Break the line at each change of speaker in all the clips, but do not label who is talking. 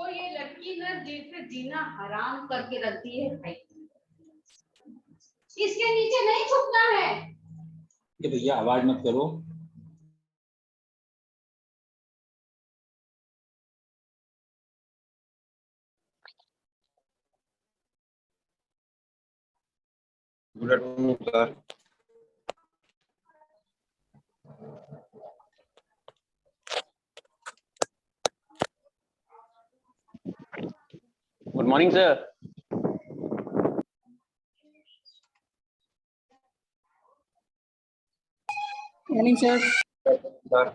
इसको ये लड़की ना जैसे जीना हराम करके रखती है भाई। इसके नीचे नहीं छुपना है।
ये भैया आवाज मत करो।
Good afternoon sir.
Good morning sir.
Morning sir.
Sir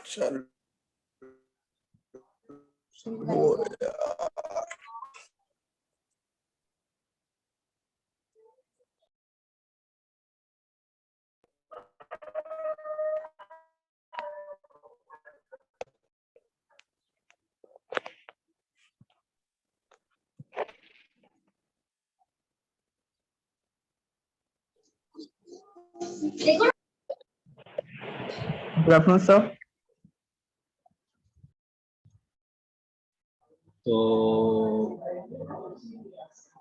चल
गुड आफ्टरनून सर।
तो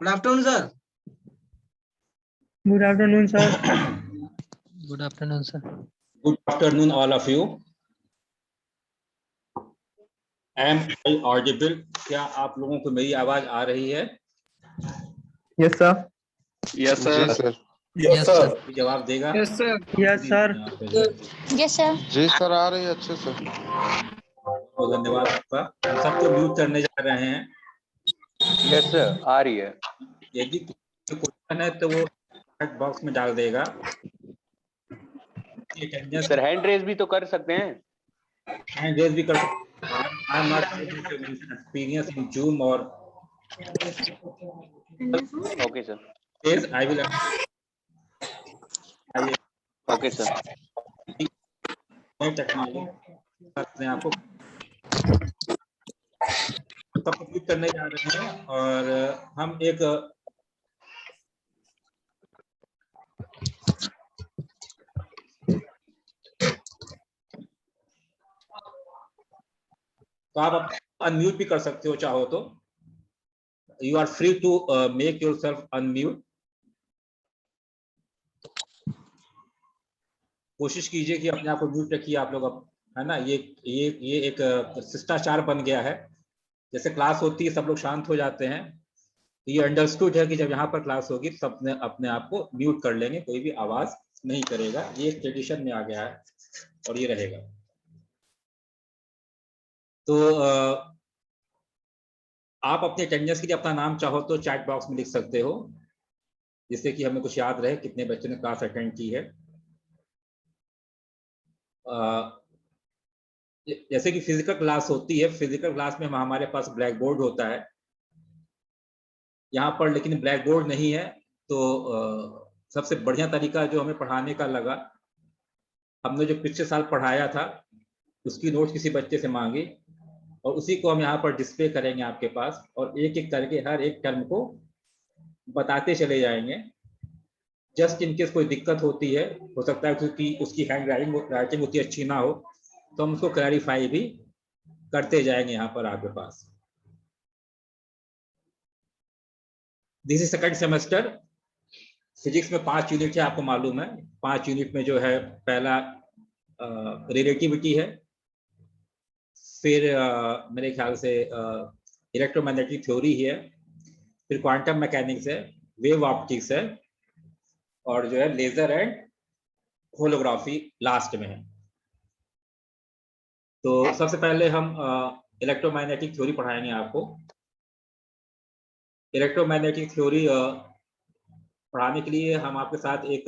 good afternoon sir.
Good afternoon sir.
Good afternoon sir.
Good afternoon all of you. Am I audible? क्या आप लोगों को मेरी आवाज आ रही है?
Yes sir.
Yes sir.
Yes sir.
कोई जवाब देगा?
Yes sir. Yes sir.
Yes sir.
जी सर आ रही है अच्छे से।
बहुत धन्यवाद आपका। हम सबको म्यूट करने जा रहे हैं।
यस सर आ रही है।
यदि कोई क्वेश्चन है तो वो चैट बॉक्स में डाल देगा।
सर हैंड रेज भी तो कर सकते हैं।
हैंड रेज भी कर सकते हैं। I am not able to mention experience in Zoom और
okay sir.
yes, I will
okay sir.
Technology अपने आप को कंप्लीट करने जा रहे हैं और हम एक तो आप अनम्यूट भी कर सकते हो चाहो तो। You are free to make yourself unmute. कोशिश कीजिए कि अपने आप को म्यूट रखिए आप लोग, है ना। ये एक शिष्टाचार बन गया है। जैसे क्लास होती है सब लोग शांत हो जाते हैं, ये अंडरस्टूड है कि जब यहाँ पर क्लास होगी सब अपने आप को म्यूट कर लेंगे, कोई भी आवाज नहीं करेगा। ये एक ट्रेडिशन में आ गया है और ये रहेगा। तो आप अपने अटेंडेंस के लिए अपना नाम चाहो तो चैट बॉक्स में लिख सकते हो, जिससे कि हमें कुछ याद रहे कितने बच्चों ने क्लास अटेंड की है। जैसे कि फिजिकल क्लास होती है, फिजिकल क्लास में हमारे पास ब्लैक बोर्ड होता है यहाँ पर, लेकिन ब्लैक बोर्ड नहीं है। तो सबसे बढ़िया तरीका जो हमें पढ़ाने का लगा, हमने जो पिछले साल पढ़ाया था उसकी नोट्स किसी बच्चे से मांगी और उसी को हम यहाँ पर डिस्प्ले करेंगे आपके पास, और एक एक करके हर एक टर्म को बताते चले जाएंगे। जस्ट इन केस कोई दिक्कत होती है, हो सकता है क्योंकि उसकी हैंड राइटिंग उतनी अच्छी ना हो, तो हम उसको क्लैरिफाई भी करते जाएंगे यहाँ पर आपके पास। This is second semester. Physics में 5 यूनिट है, आपको मालूम है। 5 यूनिट में जो है पहला रिलेटिविटी है, फिर मेरे ख्याल से इलेक्ट्रोमैग्नेटिक थ्योरी है, फिर क्वांटम मैकेनिक्स है, वेव ऑप्टिक्स है, और जो है लेजर एंड होलोग्राफी लास्ट में है। तो सबसे पहले हम इलेक्ट्रोमैग्नेटिक थ्योरी पढ़ाएंगे आपको। इलेक्ट्रोमैग्नेटिक थ्योरी पढ़ाने के लिए हम आपके साथ एक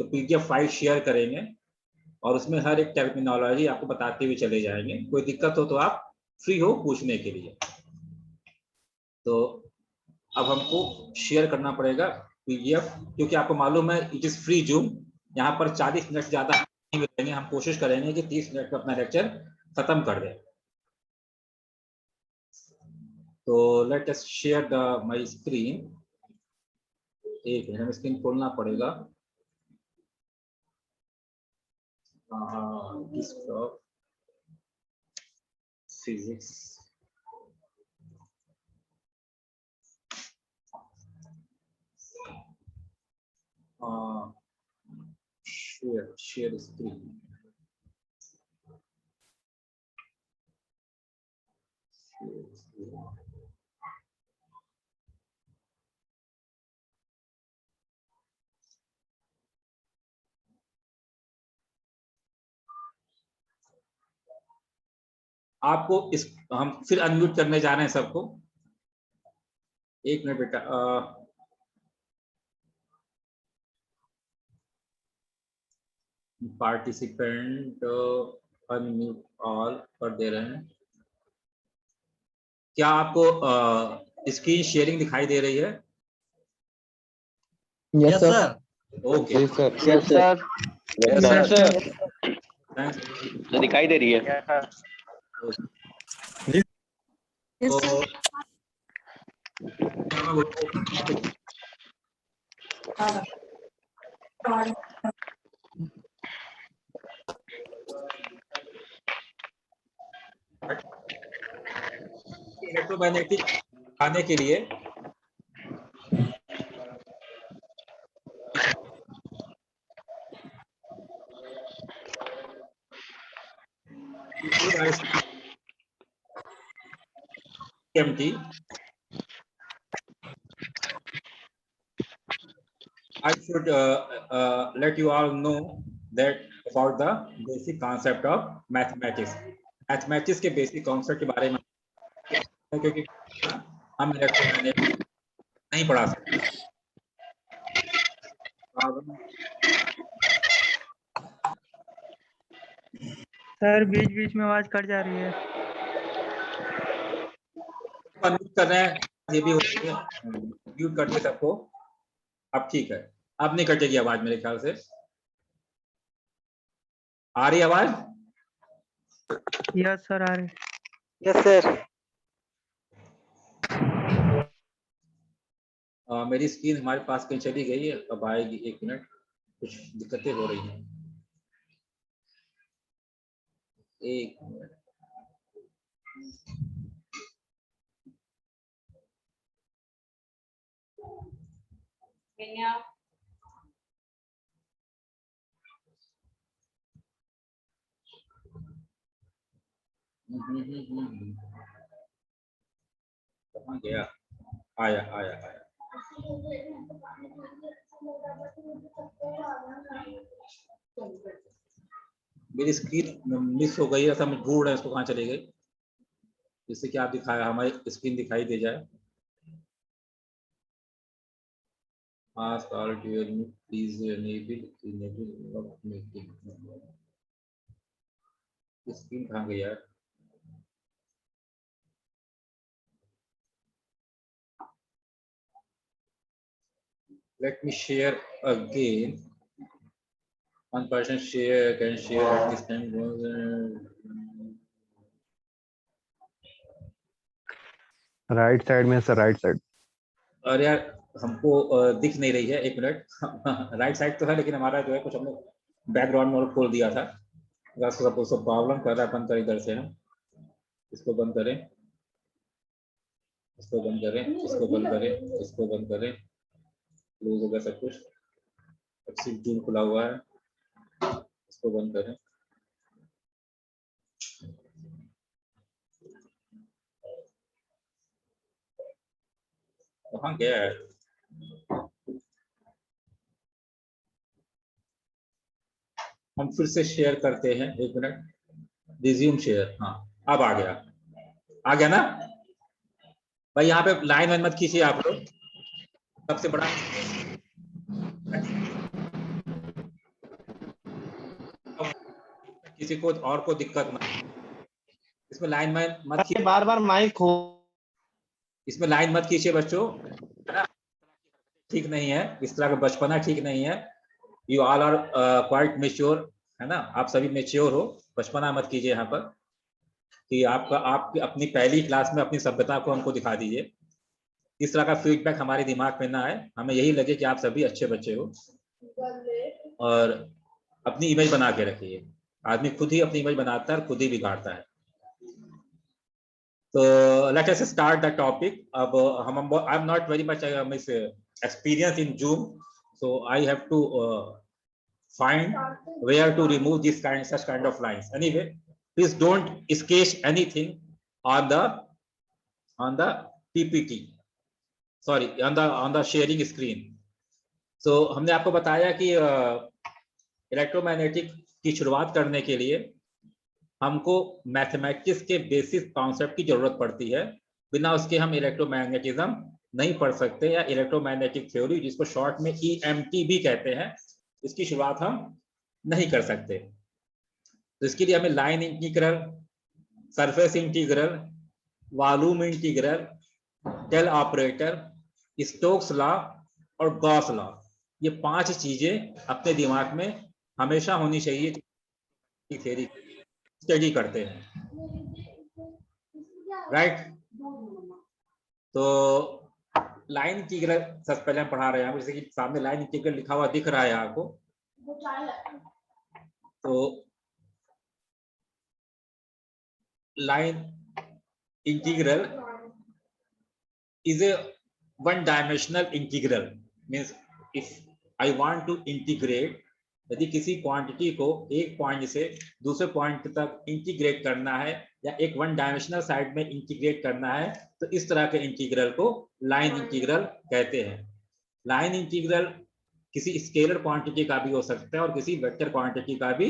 पीडीएफ फाइल शेयर करेंगे और उसमें हर एक टर्मिनोलॉजी आपको बताते हुए चले जाएंगे। कोई दिक्कत हो तो आप फ्री हो पूछने के लिए। तो अब हमको शेयर करना पड़ेगा पीडीएफ, क्योंकि आपको मालूम है इट इज फ्री जूम, यहाँ पर 40 मिनट ज्यादा नहीं मिलेंगे। हम कोशिश करेंगे कि 30 मिनट में अपना लेक्चर खत्म कर दें। तो let us share the my screen. एक मिनट, हमें स्क्रीन खोलना पड़ेगा। Desktop physics, share screen. आपको इस हम फिर अनम्यूट करने जा रहे हैं सबको। एक मिनट बेटा, पार्टिसिपेंट अनम्यूट ऑल कर दे रहे हैं। क्या आपको स्क्रीन शेयरिंग दिखाई दे रही है?
Yes sir.
ओके,
जी sir.
Yes sir.
Yes sir.
Thanks.
तो दिखाई दे रही है।
तो इलेक्ट्रोमैग्नेटिक आने के लिए MT, I should let you all know that about the basic concept of mathematics. Mathematics के बेसिक कॉन्सेप्ट के बारे में, क्योंकि हम इलेक्ट्रोमैग्नेटिक्स नहीं पढ़ा सकते।
सर बीच बीच में आवाज कट जा रही है।
म्यूट कर रहे हैं, ये भी हो रही है, म्यूट कर दिया सबको। अब ठीक है, अब नहीं कटेगी आवाज मेरे ख्याल से। आ रही आवाज?
यस सर आ रही।
Yes sir.
मेरी स्क्रीन हमारे पास कहीं चली गई है, अब आएगी। 1 मिनट, कुछ दिक्कतें हो रही हैं। 1 मिनट। कहाँ गया? आया आया आया। मेरी स्क्रीन मिस हो गई है, सब ढूंढ रहे हैं इसको, कहाँ चली गई, जिससे कि आप दिखाया हमारी स्क्रीन दिखाई दे जाए। Ask all to your please enable meeting। Screen कहाँ गई यार? Let me share again. One person share can share at this time.
Right side में सर, राइट साइड।
अरे यार हमको दिख नहीं रही है। 1 मिनट। राइट साइड तो है, लेकिन हमारा जो है कुछ हमने बैकग्राउंड में खोल दिया था। सब प्रॉब्लम कर रहा है, बंद करें इधर से हम, इसको बंद करें, इसको बंद करें, इसको बंद करें, इसको बंद करें, क्लोज हो गया सब कुछ। अब सिर्फ जूम खुला हुआ है, इसको बंद करें। कहाँ गया है? हम फिर से शेयर करते हैं, 1 मिनट, रिज्यूम शेयर। हाँ अब आ गया ना भाई। यहाँ पे लाइन वाइन मत खींचिए आप लोग, सबसे बड़ा किसी को और को दिक्कत ना, इसमें लाइन वाइन मत खींचिए,
बार बार माइक हो,
इसमें लाइन मत खींचिए बच्चों, है ना? ठीक नहीं है, इस तरह का बचपना ठीक नहीं है। You all are quite mature, है ना? आप सभी मेच्योर हो, बचपना मत कीजिए यहाँ पर कि आप अपनी पहली क्लास में अपनी सभ्यता को हमको दिखा दीजिए। इस तरह का फीडबैक हमारे दिमाग में ना आए, हमें यही लगे कि आप सभी अच्छे बच्चे हो और अपनी इमेज बना के रखिए। आदमी खुद ही अपनी इमेज बनाता है, खुद ही बिगाड़ता है। तो let us start the topic. अब I am not very much experience in Zoom, so I have to find where to remove this such kind of lines. Anyway, please don't sketch anything on the PPT, sorry, on the sharing screen. So हमने आपको बताया कि electromagnetic की शुरुआत करने के लिए हमको मैथमेटिक्स के बेसिक कॉन्सेप्ट की जरूरत पड़ती है। बिना उसके हम इलेक्ट्रोमैग्नेटिज्म नहीं पढ़ सकते, या इलेक्ट्रोमैग्नेटिक थ्योरी, जिसको शॉर्ट में EMT भी कहते हैं, इसकी शुरुआत हम नहीं कर सकते। तो इसके लिए हमें line integral, surface integral, volume integral, del operator, Stokes law और गॉस लॉ, ये 5 चीजें अपने दिमाग में हमेशा होनी चाहिए थ्योरी स्टडी करते हैं, राइट? तो लाइन इंटीग्रल सबसे पहले हम पढ़ा रहे हैं, जैसे कि सामने लाइन इंटीग्रल लिखा हुआ दिख रहा है आपको। तो line integral is a one dimensional integral, means if I want to integrate, यदि किसी क्वांटिटी को एक पॉइंट से दूसरे पॉइंट तक इंटीग्रेट करना है या एक वन डायमेंशनल साइड में इंटीग्रेट करना है, तो इस तरह के इंटीग्रल को लाइन इंटीग्रल कहते हैं। लाइन इंटीग्रल किसी स्केलर क्वांटिटी का भी हो सकता है और किसी वेक्टर क्वांटिटी का भी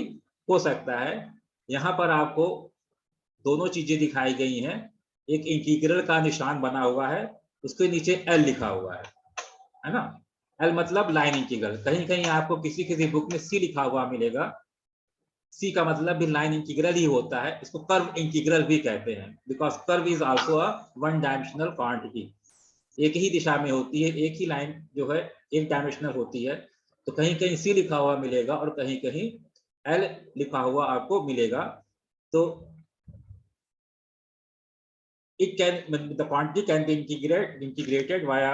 हो सकता है। यहाँ पर आपको दोनों चीजें दिखाई गई हैं। एक इंटीग्रल का निशान बना हुआ है, उसके नीचे L लिखा हुआ है ना? L मतलब लाइन इंटीग्रल। कहीं कहीं आपको किसी बुक में C लिखा हुआ मिलेगा, C का मतलब भी लाइन इंटीग्रल ही होता है। इसको कर्व इंटीग्रल भी कहते हैं, because curve is also a one dimensional quantity. एक ही दिशा में होती है, एक ही लाइन जो है एक डायमेंशनल होती है। तो कहीं कहीं C लिखा हुआ मिलेगा और कहीं कहीं L लिखा हुआ आपको मिलेगा। तो it can, the quantity can be integrated via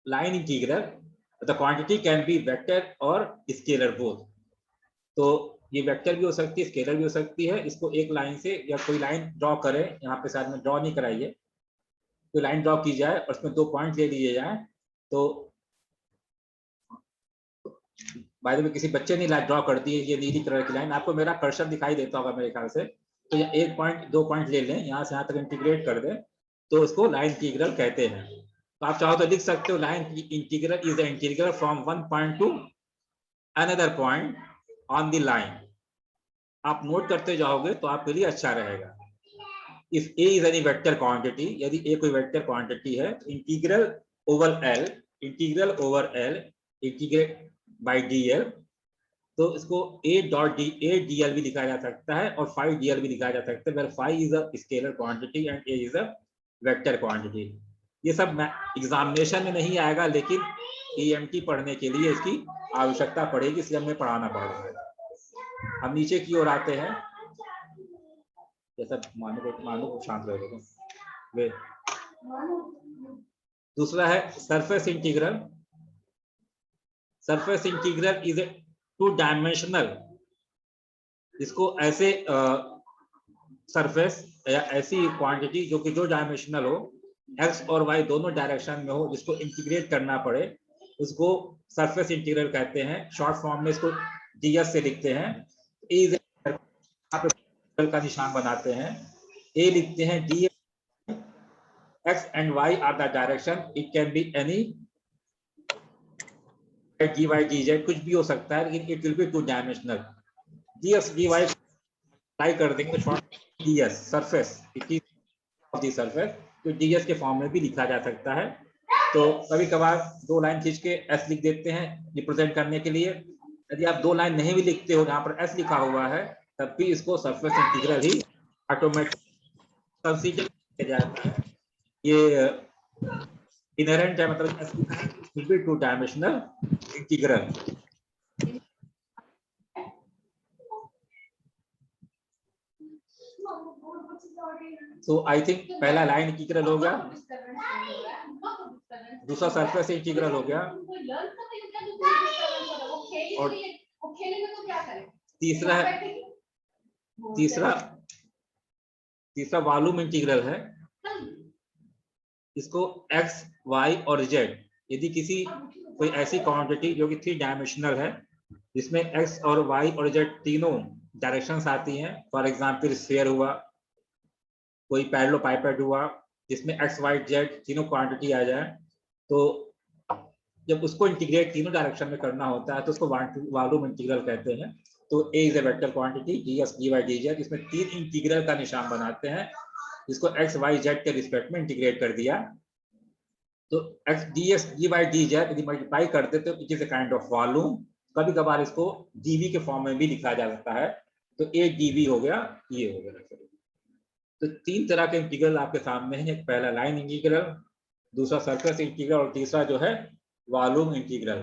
line integral. The quantity can be vector or scalar both. तो ये वेक्टर भी हो सकती है, स्केलर भी हो सकती है। इसको एक लाइन से या कोई लाइन ड्रॉ करें, यहाँ पे साथ में ड्रॉ नहीं कराई है, तो लाइन ड्रॉ की जाए और उसमें 2 पॉइंट ले लिए जाए। तो बाय द वे किसी बच्चे ने लाइन ड्रॉ कर दी है, ये नीली कलर की लाइन, आपको मेरा कर्सर दिखाई देता होगा मेरे ख्याल से। तो ये 1 पॉइंट 2 पॉइंट ले लें, यहाँ से यहाँ तक इंटीग्रेट कर दें, तो उसको लाइन इंटीग्रल कहते हैं। तो आप चाहो तो लिख सकते हो, line integral is the integral from one point to another point on the line. आप नोट करते जाओगे तो आपके लिए अच्छा रहेगा। If A is any vector quantity, यदि A कोई वेक्टर क्वांटिटी है, integral over L, integral over L, integrate by DL, तो इसको A भी लिखा जा सकता है और phi dl भी लिखा जा सकता है, where phi is a scalar quantity and A is a vector quantity। ये सब एग्जामिनेशन में नहीं आएगा, लेकिन EMT पढ़ने के लिए इसकी आवश्यकता पड़ेगी, इसलिए हमें पढ़ाना पड़ेगा। हम नीचे की ओर आते हैं, जैसा मानो को शांत रहेगा। दूसरा है surface integral. Surface integral is A 2 dimensional इसको ऐसे सरफेस या ऐसी क्वांटिटी जो कि जो डायमेंशनल हो, एक्स और वाई दोनों डायरेक्शन में हो, जिसको इंटीग्रेट करना पड़े, उसको सरफेस इंटीग्रल कहते हैं। शॉर्ट फॉर्म में इसको डीएस से लिखते हैं। ए का निशान बनाते हैं, ए लिखते हैं D, X and Y are the direction, it can be any D Y D Z, कुछ भी हो सकता है, लेकिन इट विल बी टू डायमेंशनल। D X D Y try कर देंगे short DS surface, it is of the surface, तो डीएस के फॉर्म में भी लिखा जा सकता है। तो कभी कभार 2 लाइन खींच के एस लिख देते हैं रिप्रेजेंट करने के लिए। यदि आप 2 लाइन नहीं भी लिखते हो, जहां पर एस लिखा हुआ है, तब भी इसको सरफेस इंटीग्रल ही ऑटोमेटिक कंसीडर किया जाता है। ये इनहेरेंट है, मतलब 2 डायमेंशनल इंटीग्रल। तो आई थिंक पहला लाइन इंटीग्रल हो गया, दूसरा सरफेस इंटीग्रल हो गया, और तीसरा वॉल्यूम इंटीग्रल है। इसको एक्स वाई और जेड, यदि किसी कोई ऐसी क्वांटिटी जो कि 3 डायमेंशनल है, जिसमें एक्स और वाई और जेड तीनों डायरेक्शंस आती हैं, फॉर एग्जांपल स्फीयर हुआ, कोई पैरेललोपाइपेड हुआ जिसमें एक्स वाई जेड तीनों क्वांटिटी आ जाए, तो जब उसको इंटीग्रेट तीनों डायरेक्शन में करना होता है तो उसको वॉल्यूम इंटीग्रल कहते हैं। तो A is a vector quantity D X D Y D Z, इसमें 3 इंटीग्रल का निशान बनाते हैं, जिसको एक्स वाई जेड के रिस्पेक्ट में इंटीग्रेट कर दिया। तो X D X D Y D Z यदि मल्टीप्लाई करते तो it is a kind of volume. कभी कभार इसको डीवी के फॉर्म में भी लिखा जा सकता है, तो ए डीवी हो गया, ये हो गया। तो 3 तरह के इंटीग्रल आपके सामने हैं, एक पहला लाइन इंटीग्रल, दूसरा सरफेस इंटीग्रल, और तीसरा जो है वॉल्यूम इंटीग्रल।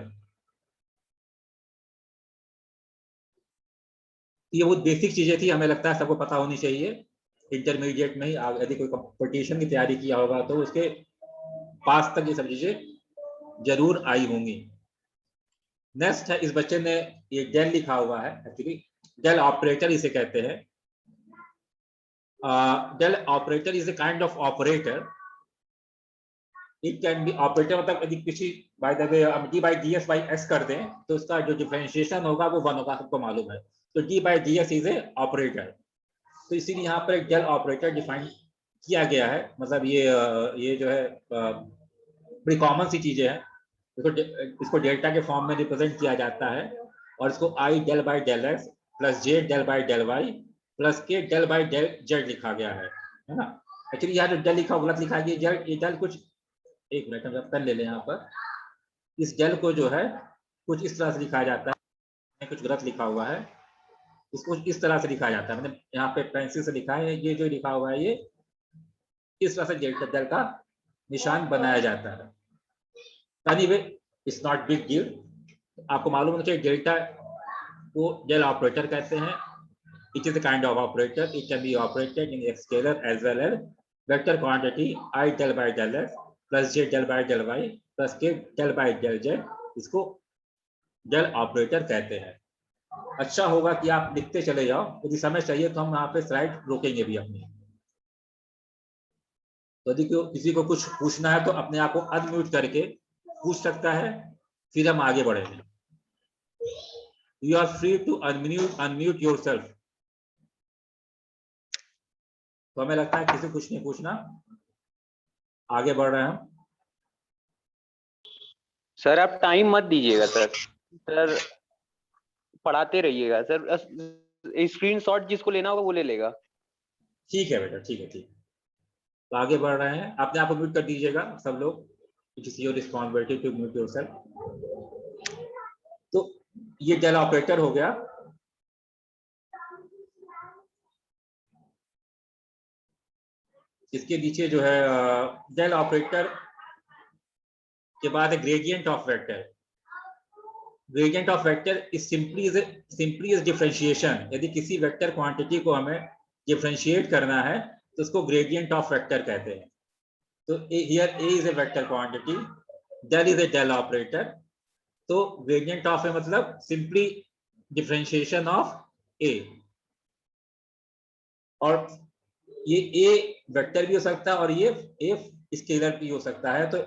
ये बहुत बेसिक चीजें थी, हमें लगता है सबको पता होनी चाहिए। इंटरमीडिएट में ही यदि कोई कंपटीशन की तैयारी किया होगा तो उसके पास तक ये सब चीजें जरूर आई होंगी। नेक्स्ट है, इस बच्चे ने ये डेल लिखा हुआ है, एक्चुअली डेल ऑपरेटर इसे कहते हैं। Del operator is a kind of operator, it can be operator, मतलब यदि किसी बाय द वे हम D by D S by X कर दें तो उसका जो डिफरेंशिएशन होगा वो 1 होगा, सबको मालूम है। तो D by D S is a operator, तो इसीलिए यहाँ पर एक डेल ऑपरेटर डिफाइन किया गया है। मतलब ये जो है बड़ी कॉमन सी चीजें हैं, इसको डेल्टा के फॉर्म में रिप्रेजेंट किया जाता है, और इसको I del by del X plus J del by del Y plus K del by del Z लिखा गया है ना। एक्चुअली यहाँ जो डेल लिखा गलत लिखा गया, ये डेल कुछ, एक मिनट हम पेन ले लें यहाँ पर, इस डेल को जो है कुछ इस तरह से लिखा जाता है, कुछ गलत लिखा हुआ है, इसको इस तरह से लिखा जाता है, मतलब यहाँ पे पेंसिल से लिखा है, ये जो लिखा हुआ है ये इस तरह से डेल का निशान बनाया जाता है। Anyway it's not big deal, आपको मालूम होना चाहिए डेल्टा को डेल ऑपरेटर कहते हैं। It is a kind of operator. It can be operated in a scalar as well as vector quantity I del by del x plus j del by del y plus k del by del z, इसको del operator कहते हैं। अच्छा होगा कि आप लिखते चले जाओ, यदि समय चाहिए तो हम यहाँ पे स्लाइड रोकेंगे भी अपनी। तो यदि किसी को कुछ पूछना है तो अपने आप को अनम्यूट करके पूछ सकता है, फिर हम आगे बढ़ेंगे। You are free to unmute yourself. तो हमें लगता है किसी कुछ नहीं पूछना, आगे बढ़ रहे हैं हम।
सर आप टाइम मत दीजिएगा सर पढ़ाते रहिएगा सर, स्क्रीनशॉट जिसको लेना होगा वो ले लेगा।
ठीक है बेटा, ठीक है, ठीक। तो आगे बढ़ रहे हैं, अपने आप को म्यूट कर दीजिएगा सब लोग, it is your responsibility to mute yourself. तो ये डेल ऑपरेटर हो गया। इसके नीचे जो है डेल ऑपरेटर के बाद gradient of vector. Gradient of vector is simply is differentiation. यदि किसी वेक्टर क्वांटिटी को हमें डिफरेंशिएट करना है तो उसको ग्रेडियंट ऑफ वेक्टर कहते हैं। तो here A is a vector quantity, del is a del operator. तो ग्रेडियंट ऑफ ए मतलब सिंपली डिफरेंशिएशन ऑफ ए। और ये ए वेक्टर भी हो सकता है और ये ए स्केलर भी हो सकता है। तो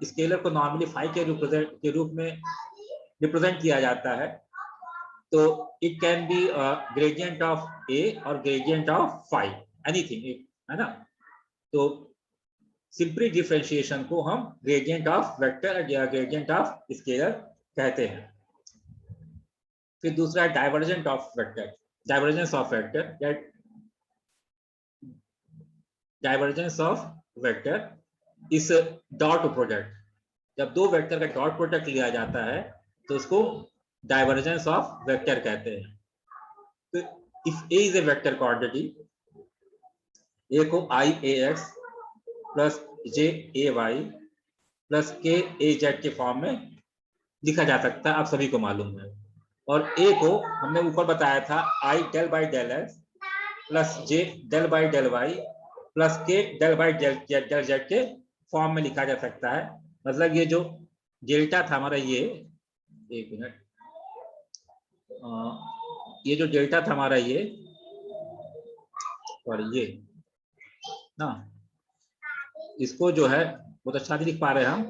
स्केलर को नॉर्मली फाइव के रूप में रिप्रेजेंट किया जाता है। तो it can be gradient of A और ग्रेडियंट ऑफ फाइव, एनीथिंग, है ना। तो सिंपली डिफरेंशिएशन को हम ग्रेडियंट ऑफ वेक्टर या ग्रेडियंट ऑफ स्केलर कहते हैं। फिर दूसरा divergent of vector, divergence of vector, divergence of vector इस डॉट प्रोडक्ट, जब दो वेक्टर का डॉट प्रोडक्ट लिया जाता है तो उसको डाइवर्जेंस ऑफ वेक्टर कहते हैं। तो if A is a vector quantity, A को I A X plus J A Y plus K A Z के फॉर्म में लिखा जा सकता है, आप सभी को मालूम है। और ए को हमने ऊपर बताया था I del by del X plus J del by del Y plus K del by del Z के फॉर्म में लिखा जा सकता है। मतलब ये जो डेल्टा था हमारा, ये एक मिनट, ये जो डेल्टा था हमारा ये और ये ना, इसको जो है बहुत अच्छा नहीं लिख पा रहे हम,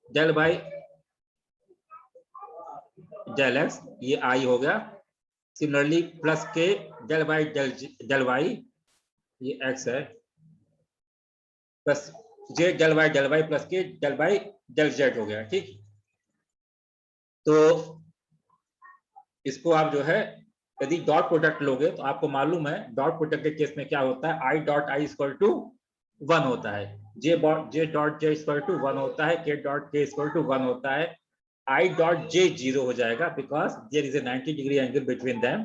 डेल बाई डेल एक्स ये आई हो गया, similarly plus K del by del Y ये एक्स है, plus J del Y plus K del by del Z हो गया। ठीक, तो इसको आप जो है यदि डॉट प्रोडक्ट लोगे तो आपको मालूम है डॉट प्रोडक्ट के केस में क्या होता है, I dot I equal to 1 होता है, J dot J equal to 1 होता है, के डॉट के इक्वल टू 1 होता है, आई डॉट जे 0 हो जाएगा because there is a 90 degree angle between them,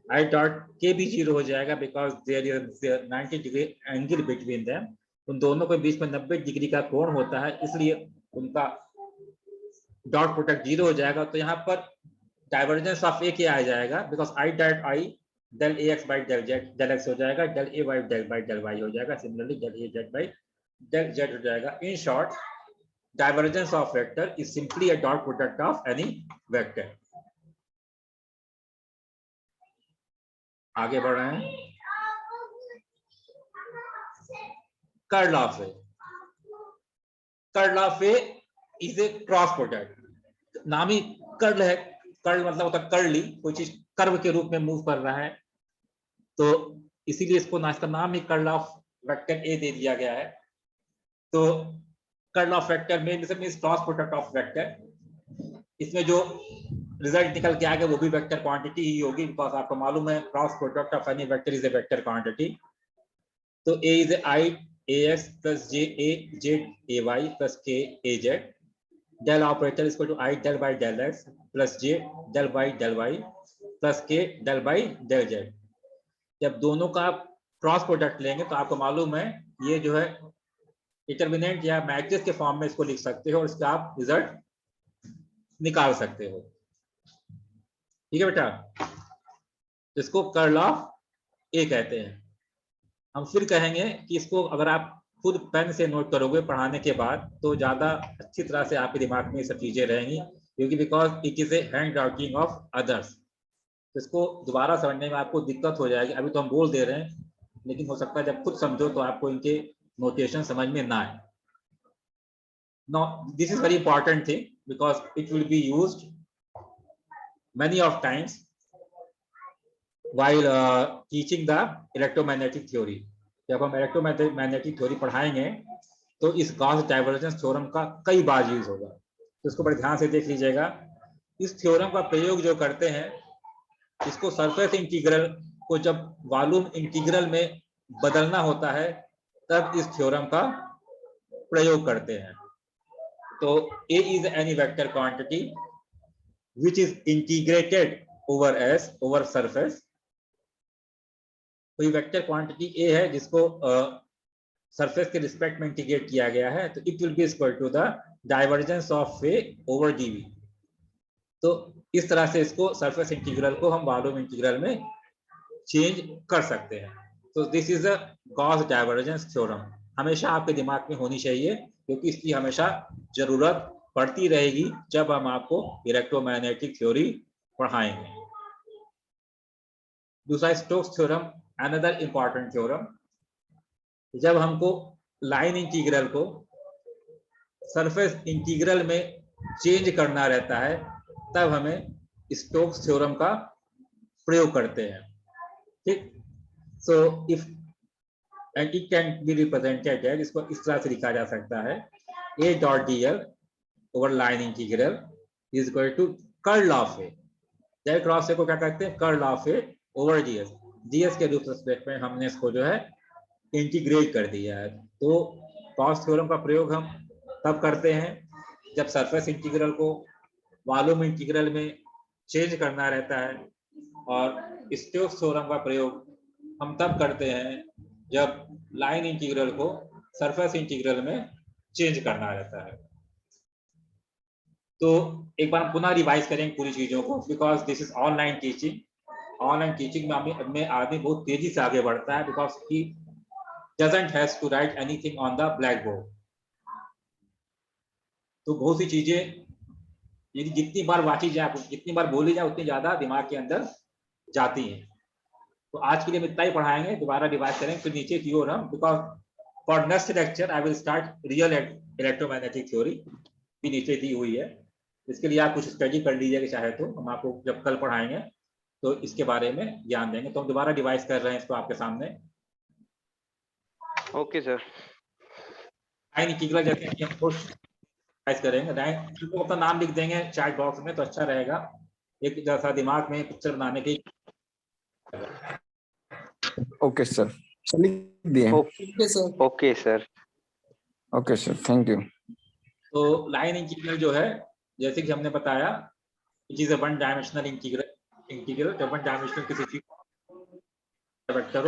I dot K भी 0 हो जाएगा because there is 90 degree angle between them. उन दोनों के बीच में 90 डिग्री का कोण होता है, इसलिए उनका डॉट प्रोडक्ट 0 हो जाएगा। तो यहाँ पर डाइवर्जेंस ऑफ ए क्या आ जाएगा, because I dot I del A X by del X हो जाएगा, del A Y del Y हो जाएगा, similarly del A Z by del Z हो जाएगा। In short, divergence of vector is simply a dot product of any vector. आगे बढ़ रहे हैं, curl of A, curl of A is A cross product. नाम ही curl है, curl मतलब होता है कर्ली, कोई चीज कर्व के रूप में मूव कर रहा है, तो इसीलिए इसको इसका नाम ही कर्ल ऑफ वेक्टर ए दे दिया गया है। तो curl of vector means cross product of vector. इसमें जो रिजल्ट निकल के आगे वो भी वेक्टर क्वांटिटी ही होगी, बिकॉज आपको मालूम है cross product of any vector is a vector quantity. तो A is I A X plus J A Y plus K A Z, del operator is equal to I del by del X plus J del by del Y plus K del by del Z. जब दोनों का आप cross product लेंगे तो आपको मालूम है ये जो है डिटर्मिनेंट या मैट्रिक्स के फॉर्म में इसको लिख सकते हो और इसका आप रिजल्ट निकाल सकते हो। ठीक है बेटा, इसको कर्ल ऑफ ए कहते हैं। हम फिर कहेंगे कि इसको अगर आप खुद पेन से नोट करोगे पढ़ाने के बाद तो ज्यादा अच्छी तरह से आपके दिमाग में ये सब चीजें रहेंगी, क्योंकि because it is A hand writing of others. तो इसको दोबारा समझने में आपको दिक्कत हो जाएगी। अभी तो हम बोल दे रहे हैं, लेकिन हो सकता है जब खुद समझो तो आपको इनके नोटेशन समझ में ना आए। Now this is very important thing because it will be used many of times while teaching the electromagnetic theory. जब हम इलेक्ट्रोमैग्नेटिक थ्योरी पढ़ाएंगे तो इस गॉस डाइवर्जेंस थ्योरम का कई बार यूज होगा, तो इसको बड़े ध्यान से देख लीजिएगा। इस थ्योरम का प्रयोग जो करते हैं, इसको सरफेस इंटीग्रल को जब वॉल्यूम इंटीग्रल में बदलना होता है तब इस थ्योरम का प्रयोग करते हैं। तो A is any vector quantity which is integrated over S over surface। कोई वेक्टर क्वांटिटी A है जिसको सरफेस के रिस्पेक्ट में इंटीग्रेट किया गया है, तो it will be equal to the divergence of A over dV। तो इस तरह से इसको सरफेस इंटीग्रल को हम वॉल्यूम इंटीग्रल में चेंज कर सकते हैं। तो this is a Gauss divergence theorem, हमेशा आपके दिमाग में होनी चाहिए, क्योंकि इसकी हमेशा जरूरत पड़ती रहेगी जब हम आपको इलेक्ट्रोमैग्नेटिक थ्योरी पढ़ाएंगे। दूसरा Stokes theorem, another important theorem, जब हमको लाइन इंटीग्रल को सरफेस इंटीग्रल में चेंज करना रहता है तब हमें स्टोक्स थ्योरम का प्रयोग करते हैं। ठीक, so if and it can be represented as, इसको इस तरह से लिखा जा सकता है, a dot dl over line integral is equal to curl of A, del cross A को क्या कहते हैं, curl of A over ds, ds के रिस्पेक्ट में हमने इसको जो है इंटीग्रेट कर दिया है। तो गॉस थ्योरम का प्रयोग हम तब करते हैं जब सरफेस इंटीग्रल को वॉल्यूम इंटीग्रल में चेंज करना रहता है, और स्टोक्स थ्योरम का प्रयोग हम तब करते हैं जब लाइन इंटीग्रल को सरफेस इंटीग्रल में चेंज करना रहता है। तो एक बार पुनः रिवाइज करेंगे पूरी चीजों को, because this is online teaching. Online teaching में आदमी बहुत तेजी से आगे बढ़ता है, because he doesn't has to write anything on the blackboard. तो बहुत सी चीजें यदि जितनी बार वांची जाए, जितनी बार बोली जाए, उतनी ज्यादा दिमाग के अंदर जाती हैं। तो आज के लिए हम इतना ही पढ़ाएंगे, दोबारा रिवाइज करेंगे फिर नीचे की ओर हम, because for next lecture I will start real electromagnetic theory भी नीचे दी हुई है। इसके लिए आप कुछ स्टडी कर लीजिएगा चाहे तो, हम आपको जब कल पढ़ाएंगे तो इसके बारे में ज्ञान देंगे। तो हम दोबारा रिवाइज कर रहे हैं इसको आपके सामने।
Okay sir.
लाइन इंटीग्रल जैसे कि हम रिवाइज करेंगे, लाइन अपना नाम लिख देंगे चैट बॉक्स में तो अच्छा रहेगा, एक जैसा दिमाग में पिक्चर बनाने की।
ओके सर, लिख दिए।
Okay sir. Okay sir.
Okay sir, thank you.
तो लाइन इंटीग्रल जो है, जैसे कि हमने बताया, it is a one dimensional integral. जब वन डायमेंशनल किसी चीज वेक्टर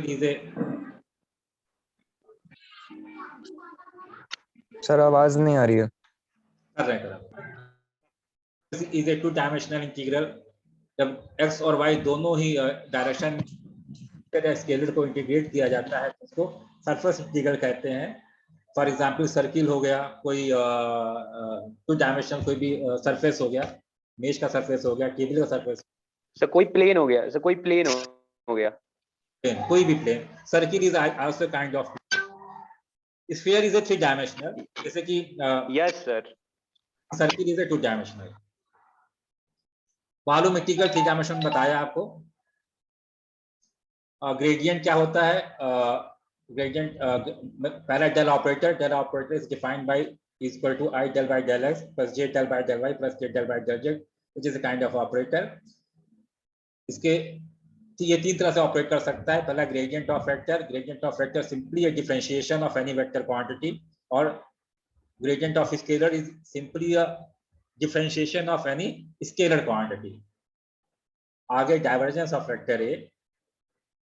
इज ए,
सर आवाज नहीं आ रही है।
कर रहे हैं, is a two dimensional integral. जब x और y दोनों ही डायरेक्शन स्केलर को इंटीग्रेट किया जाता है तो उसको सरफेस इंटीग्रल कहते हैं। फॉर एग्जांपल सर्किल हो गया, कोई टू डायमेंशनल कोई भी सरफेस हो गया, मेज का सरफेस हो गया, टेबल का सरफेस,
सर कोई प्लेन हो गया, सर कोई प्लेन हो गया,
प्लेन, कोई भी plane. Circle is also kind of, sphere is a three dimensional, जैसे कि
yes sir,
circle is a two dimensional. Volume integral three dimension बताया आपको। ग्रेडियंट क्या होता है, ग्रेडियंट पहला del operator is defined by is equal to i del by del x plus j del by del y plus k del by del z, which is a kind of operator। इसके ये तीन तरह से operate कर सकता है। पहला gradient of vector simply a differentiation of any vector quantity, और gradient of scalar is simply a differentiation of any scalar quantity। आगे divergence of vector A,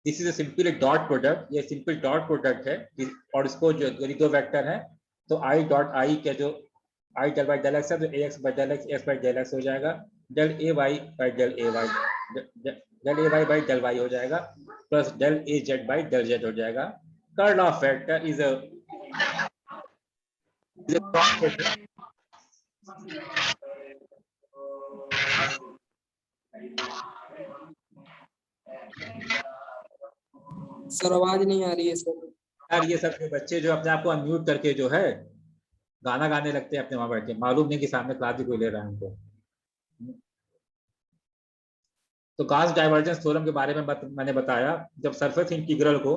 this is a simple dot product, ये simple dot product है, और इसको जो यदि दो vector है तो i डॉट i के जो i del by del x है तो ax by del x by del x हो जाएगा, del ay by del ay by del y हो जाएगा, plus del az by del z हो जाएगा। Curl of vector is a dot product.
Sir आवाज नहीं आ रही है सर।
यार ये सब बच्चे जो अपने आप को अनम्यूट करके जो है गाना गाने लगते हैं अपने वहां बैठ के, मालूम नहीं कि सामने क्लास भी कोई ले रहा है उनको। तो गॉस डाइवर्जेंस थ्योरम के बारे में मैंने बताया, जब सरफेस इंटीग्रल को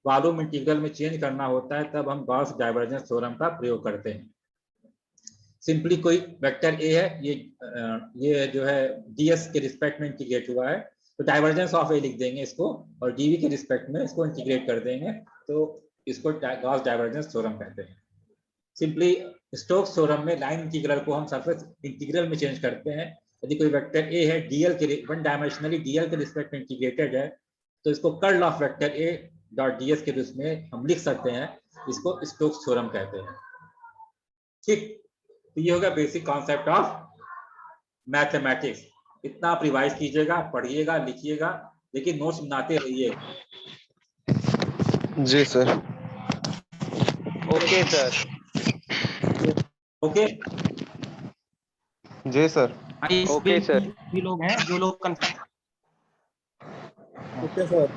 वॉल्यूम इंटीग्रल में चेंज करना होता है तब हम गॉस डाइवर्जेंस थ्योरम का प्रयोग करते हैं। सिंपली कोई वेक्टर ए है, ये जो है ds के रिस्पेक्ट में इंटीग्रेट हुआ है तो डाइवर्जेंस ऑफ ए लिख देंगे इसको, और dv के रिस्पेक्ट में इसको इंटीग्रेट कर देंगे तो इसको गॉस डाइवर्जेंस थ्योरम कहते हैं। सिंपली स्टोक्स थ्योरम में लाइन इंटीग्रल को हम सरफेस इंटीग्रल में चेंज करते हैं। यदि कोई वेक्टर ए है dl के वन डायमेंशनली dl के रिस्पेक्ट में इंटीग्रेटेड है तो इसको curl of vector A dot ds के रूप में हम लिख सकते हैं, इसको स्टोक्स थ्योरम कहते हैं। ठीक, तो ये होगा बेसिक कॉन्सेप्ट ऑफ मैथमेटिक्स। इतना आप रिवाइज कीजिएगा, पढ़िएगा, लिखिएगा, लेकिन नोट्स बनाते रहिए।
जी सर।
Okay sir.
ओके
जी सर।
Okay sir.
भी लोग हैं जो लोग confirm.
Okay sir.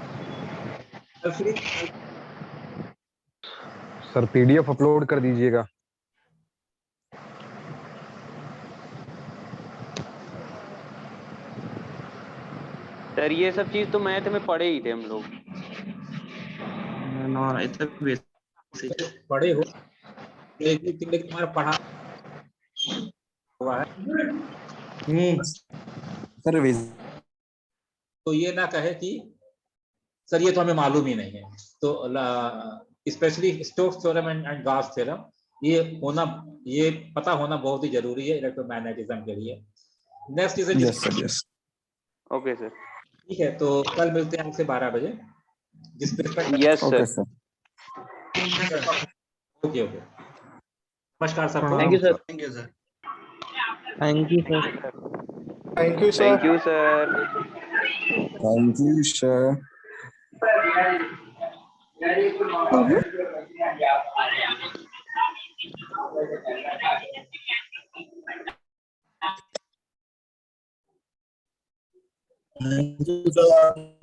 Sir PDF upload कर दीजिएगा।
सर ये सब चीज तो मैथ में पढ़े ही थे हम लोग।
पढ़े हो लेकिन तुम्हारा पढ़ा हुआ है
सर
तो ये ना कहे कि सर ये तो हमें मालूम ही नहीं है। तो specially Stokes theorem and Gauss theorem ये पता होना बहुत ही जरूरी है इलेक्ट्रोमैग्नेटिज्म के लिए। Next is
yes sir yes.
Okay sir.
ठीक है, तो कल मिलते हैं आपसे 12 बजे जिस पे
yes
okay
sir.
Sir.
Okay okay. नमस्कार सबको।
Thank you sir.
Thank you sir.
Thank you sir.
Thank you
thank you sir.
Thank you sir. Thank you sir.